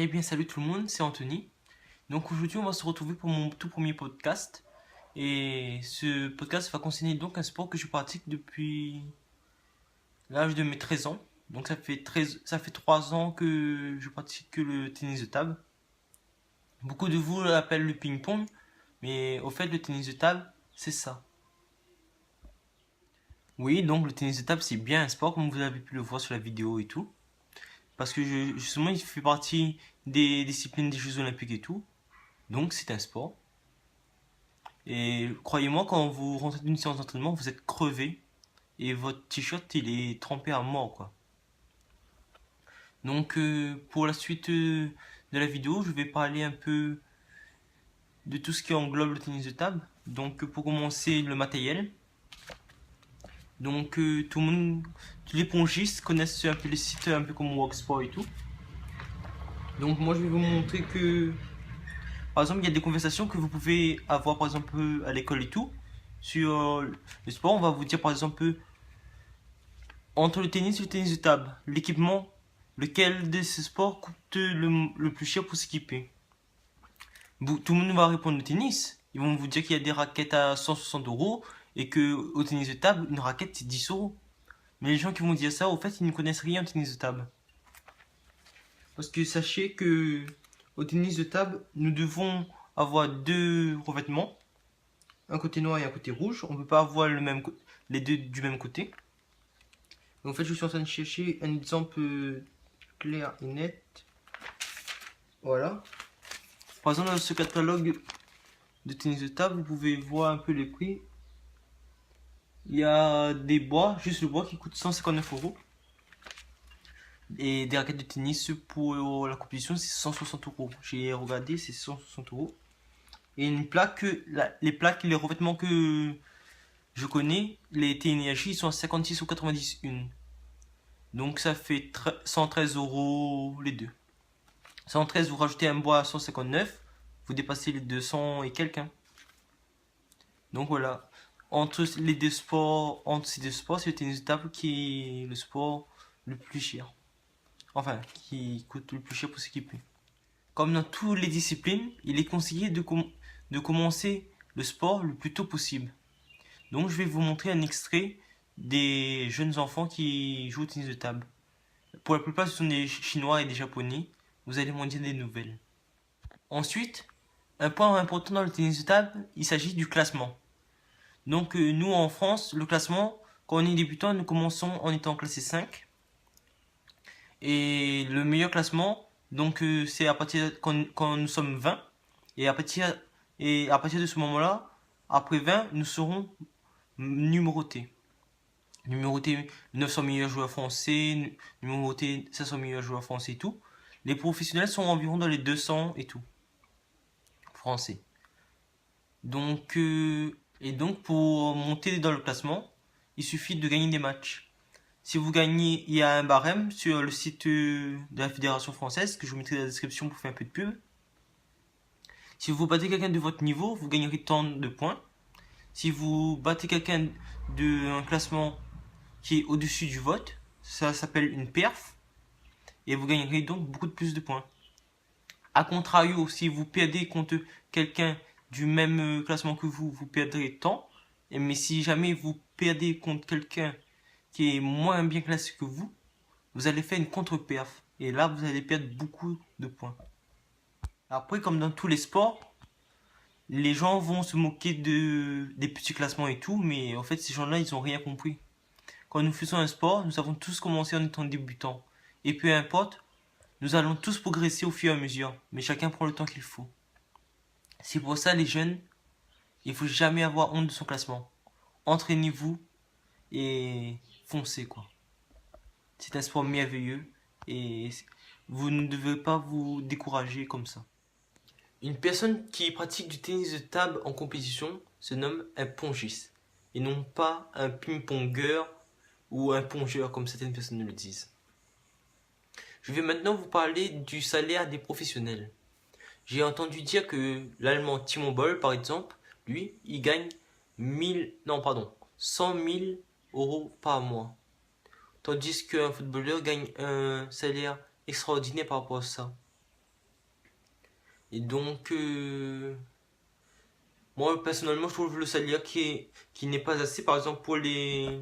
Eh bien salut tout le monde, c'est Anthony. Donc aujourd'hui on va se retrouver pour mon tout premier podcast. Et ce podcast va concerner donc un sport que je pratique depuis l'âge de mes 13 ans. Donc ça fait 3 ans que je pratique le tennis de table. Beaucoup de vous l'appellent le ping-pong, mais au fait le tennis de table c'est ça. Oui, donc le tennis de table c'est bien un sport comme vous avez pu le voir sur la vidéo et tout. Parce que justement il fait partie des disciplines des Jeux Olympiques et tout. Donc c'est un sport. Et croyez-moi, quand vous rentrez d'une séance d'entraînement, vous êtes crevé et votre t-shirt il est trempé à mort quoi. Donc pour la suite de la vidéo, je vais parler un peu de tout ce qui englobe le tennis de table. Donc pour commencer, le matériel. Donc tout le monde, tous les pongistes connaissent un peu les sites un peu comme Worksport et tout. Donc moi je vais vous montrer que par exemple il y a des conversations que vous pouvez avoir par exemple à l'école et tout. Sur le sport, on va vous dire par exemple entre le tennis et le tennis de table, l'équipement, lequel de ces sports coûte le plus cher pour s'équiper? Tout le monde va répondre le tennis. Ils vont vous dire qu'il y a des raquettes à 160 euros et que au tennis de table, une raquette c'est 10 euros. Mais les gens qui vont dire ça, au fait, ils ne connaissent rien au tennis de table. Parce que sachez que au tennis de table, nous devons avoir deux revêtements, un côté noir et un côté rouge. On ne peut pas avoir les deux du même côté. En fait, je suis en train de chercher un exemple clair et net. Voilà. Par exemple, dans ce catalogue de tennis de table, vous pouvez voir un peu les prix. Il y a des bois, juste le bois qui coûte 159 euros. Et des raquettes de tennis pour la compétition, c'est 160 euros. J'ai regardé, c'est 160 euros. Et une plaque, les plaques, les revêtements que je connais, les TNRJ, ils sont à 56 ou 91. Donc ça fait 113 euros les deux. 113, vous rajoutez un bois à 159, vous dépassez les 200 et quelques. Hein. Donc voilà. Entre ces deux sports, c'est le tennis de table qui est le sport le plus cher. Enfin, qui coûte le plus cher pour s'équiper. Comme dans toutes les disciplines, il est conseillé de commencer le sport le plus tôt possible. Donc je vais vous montrer un extrait des jeunes enfants qui jouent au tennis de table. Pour la plupart, ce sont des Chinois et des Japonais. Vous allez m'en dire des nouvelles. Ensuite, un point important dans le tennis de table, il s'agit du classement. Donc nous en France, le classement, quand on est débutant, nous commençons en étant classé 5. Et le meilleur classement, donc c'est à partir quand nous sommes 20. Et à partir de ce moment-là, après 20, nous serons numérotés. Numérotés 900 meilleurs joueurs français, numérotés 500 meilleurs joueurs français et tout. Les professionnels sont environ dans les 200 et tout. Français. Donc, et donc pour monter dans le classement, il suffit de gagner des matchs. Si vous gagnez, il y a un barème sur le site de la Fédération française que je vous mettrai dans la description pour faire un peu de pub. Si vous battez quelqu'un de votre niveau, vous gagnerez tant de points. Si vous battez quelqu'un d'un classement qui est au-dessus du vote, ça s'appelle une perf et vous gagnerez donc beaucoup plus de points. A contrario, si vous perdez contre quelqu'un du même classement que vous, vous perdrez tant. Mais si jamais vous perdez contre quelqu'un qui est moins bien classé que vous allez faire une contre-perf. Et là, vous allez perdre beaucoup de points. Après, comme dans tous les sports, les gens vont se moquer des petits classements et tout, mais en fait, ces gens-là, ils n'ont rien compris. Quand nous faisons un sport, nous avons tous commencé en étant débutants. Et peu importe, nous allons tous progresser au fur et à mesure, mais chacun prend le temps qu'il faut. C'est pour ça, les jeunes, il faut jamais avoir honte de son classement. Entraînez-vous et foncez, quoi. C'est un sport merveilleux et vous ne devez pas vous décourager comme ça. Une personne qui pratique du tennis de table en compétition se nomme un pongiste et non pas un ping-pongeur ou un pongeur comme certaines personnes le disent. Je vais maintenant vous parler du salaire des professionnels. J'ai entendu dire que l'allemand Timo Boll, par exemple, lui, il gagne 100 000 euros par mois. Tandis qu'un footballeur gagne un salaire extraordinaire par rapport à ça. Et donc, moi personnellement, je trouve le salaire qui n'est pas assez, par exemple, pour les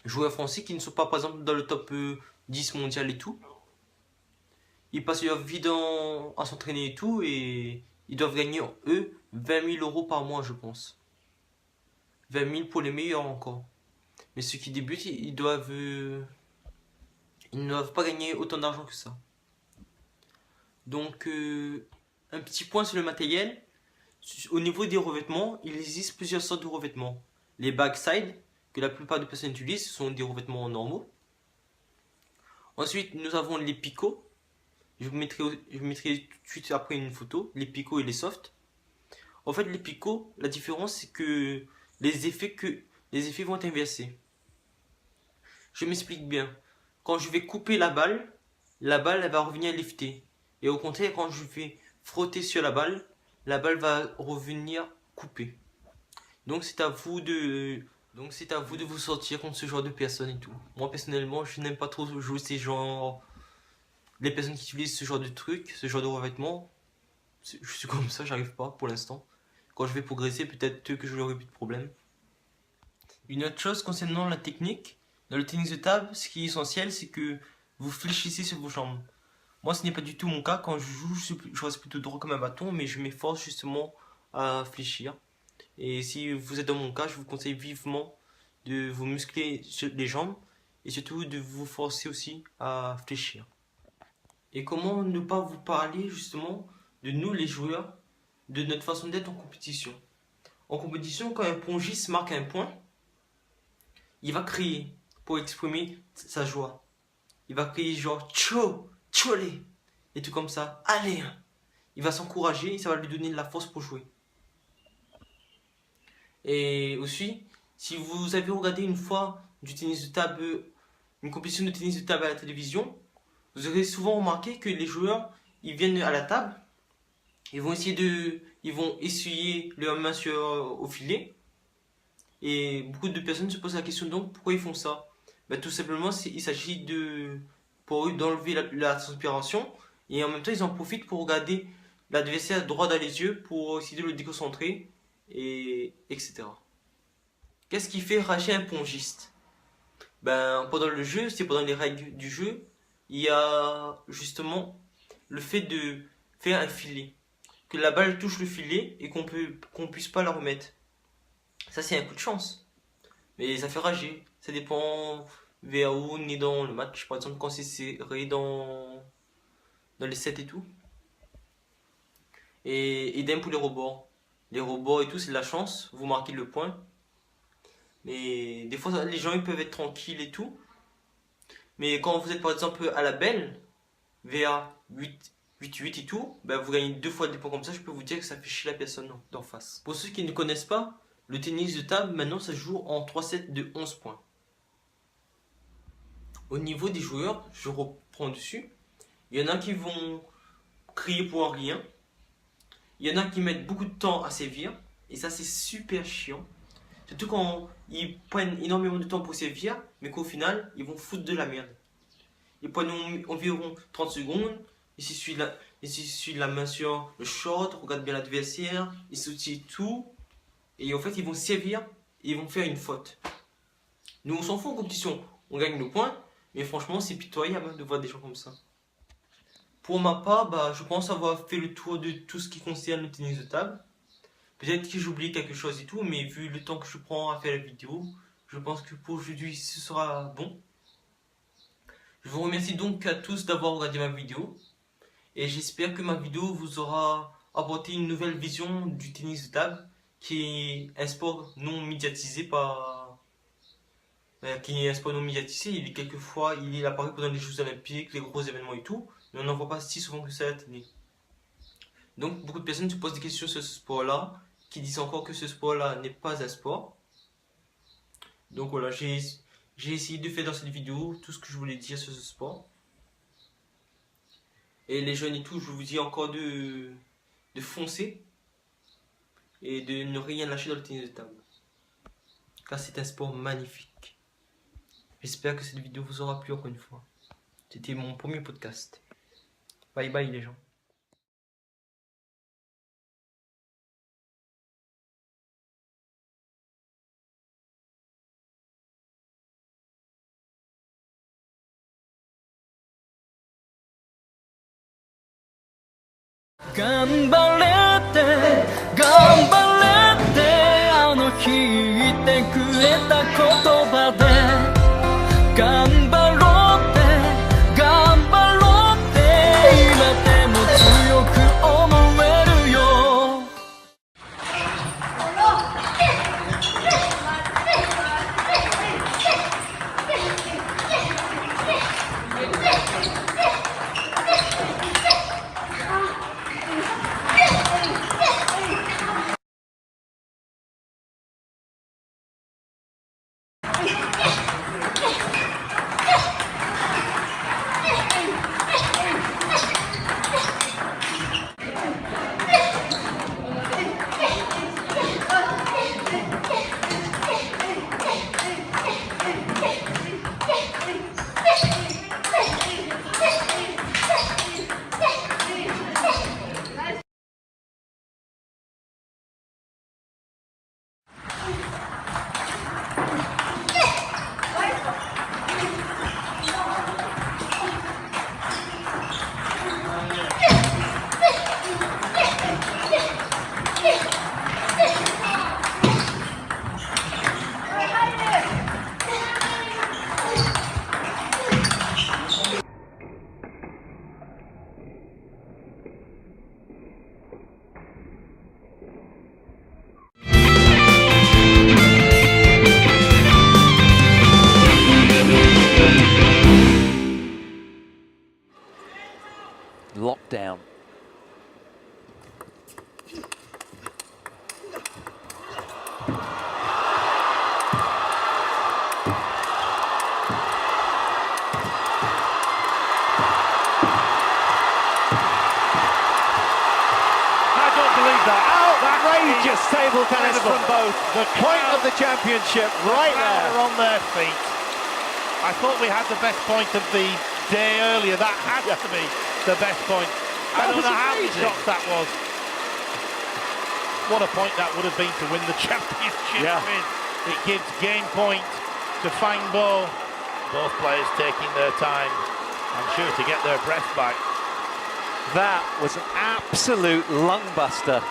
joueurs français qui ne sont pas, par exemple, dans le top 10 mondial et tout. Ils passent leur vie à s'entraîner et tout, et ils doivent gagner, eux, 20 000 euros par mois, je pense. 20 000 pour les meilleurs encore. Mais ceux qui débutent, ils ne doivent pas gagner autant d'argent que ça. Donc, un petit point sur le matériel. Au niveau des revêtements, il existe plusieurs sortes de revêtements. Les backside, que la plupart des personnes utilisent, sont des revêtements normaux. Ensuite, nous avons les picots. Je vous mettrai tout de suite après une photo, les picots et les softs. En fait, les picots, la différence, c'est que les effets vont être inversés. Je m'explique bien. Quand je vais couper la balle elle va revenir lifter. Et au contraire, quand je vais frotter sur la balle va revenir coupée. Donc c'est à vous de vous sortir contre ce genre de personnes et tout. Moi personnellement, je n'aime pas trop jouer les personnes qui utilisent ce genre de trucs, ce genre de revêtements. Je suis comme ça, j'arrive pas pour l'instant. Quand je vais progresser, peut-être que je n'aurai plus de problème. Une autre chose concernant la technique, dans le tennis de table, ce qui est essentiel, c'est que vous fléchissez sur vos jambes. Moi, ce n'est pas du tout mon cas. Quand je joue, je reste plutôt droit comme un bâton, mais je m'efforce justement à fléchir. Et si vous êtes dans mon cas, je vous conseille vivement de vous muscler les jambes et surtout de vous forcer aussi à fléchir. Et comment ne pas vous parler justement de nous les joueurs, de notre façon d'être en compétition. En compétition, quand un pongiste marque un point, il va crier pour exprimer sa joie. Il va crier genre tcho, tcholé, et tout comme ça. Allez, hein. Il va s'encourager et ça va lui donner de la force pour jouer. Et aussi, si vous avez regardé une fois du tennis de table, une compétition de tennis de table à la télévision, vous aurez souvent remarqué que les joueurs, ils viennent à la table, ils vont essuyer leurs mains au filet. Et beaucoup de personnes se posent la question donc pourquoi ils font ça. Ben, tout simplement, il s'agit pour eux d'enlever la transpiration et en même temps ils en profitent pour regarder l'adversaire droit dans les yeux pour essayer de le déconcentrer et etc. Qu'est-ce qui fait rager un pongiste? Ben, pendant le jeu, c'est pendant les règles du jeu, il y a justement le fait de faire un filet. Que la balle touche le filet et qu'on puisse pas la remettre. Ça, c'est un coup de chance. Mais ça fait rager. Ça dépend vers où on est dans le match. Par exemple, quand c'est serré dans les sets et tout. Et idem pour les rebords. Les rebords et tout, c'est de la chance. Vous marquez le point. Mais des fois, les gens ils peuvent être tranquilles et tout. Mais quand vous êtes par exemple à la belle, VA 8 et tout, ben vous gagnez deux fois des points comme ça. Je peux vous dire que ça fait chier la personne d'en face. Pour ceux qui ne connaissent pas, le tennis de table, maintenant, ça se joue en 3 sets de 11 points. Au niveau des joueurs, je reprends dessus. Il y en a qui vont crier pour rien. Il y en a qui mettent beaucoup de temps à sévir. Et ça, c'est super chiant. Surtout quand ils prennent énormément de temps pour sévir, mais qu'au final, ils vont foutre de la merde. Ils prennent environ 30 secondes. Ils s'essuient la main sur le short, regardent bien l'adversaire, ils s'outillent tout. Et en fait, ils vont sévir et ils vont faire une faute. Nous, on s'en fout en compétition. On gagne nos points. Mais franchement, c'est pitoyable de voir des gens comme ça. Pour ma part, bah, je pense avoir fait le tour de tout ce qui concerne le tennis de table. Peut-être que j'oublie quelque chose et tout, mais vu le temps que je prends à faire la vidéo, je pense que pour aujourd'hui ce sera bon. Je vous remercie donc à tous d'avoir regardé ma vidéo. Et j'espère que ma vidéo vous aura apporté une nouvelle vision du tennis de table, qui est un sport non médiatisé qui est un sport non médiatisé. Il apparaît pendant les Jeux Olympiques, les gros événements et tout, mais on n'en voit pas si souvent que ça à la télé. Donc beaucoup de personnes se posent des questions sur ce sport-là, qui disent encore que ce sport-là n'est pas un sport. Donc voilà, j'ai essayé de faire dans cette vidéo tout ce que je voulais dire sur ce sport. Et les jeunes et tout, je vous dis encore de foncer et de ne rien lâcher dans le tennis de table. Car c'est un sport magnifique. J'espère que cette vidéo vous aura plu encore une fois. C'était mon premier podcast. Bye bye les gens. 頑張れって頑張れってあの日言ってくれた言葉で頑張ろうって頑張ろうって今でも強く思えるよLockdown. I don't believe that. Outrageous table tennis from both. The point of the championship right there. On their feet. I thought we had the best point of the day earlier. That had to be the best point. I don't know how many shots that was. What a point that would have been to win the championship win. It gives game point to Fang Bo. Both players taking their time, I'm sure, to get their breath back. That was an absolute lungbuster.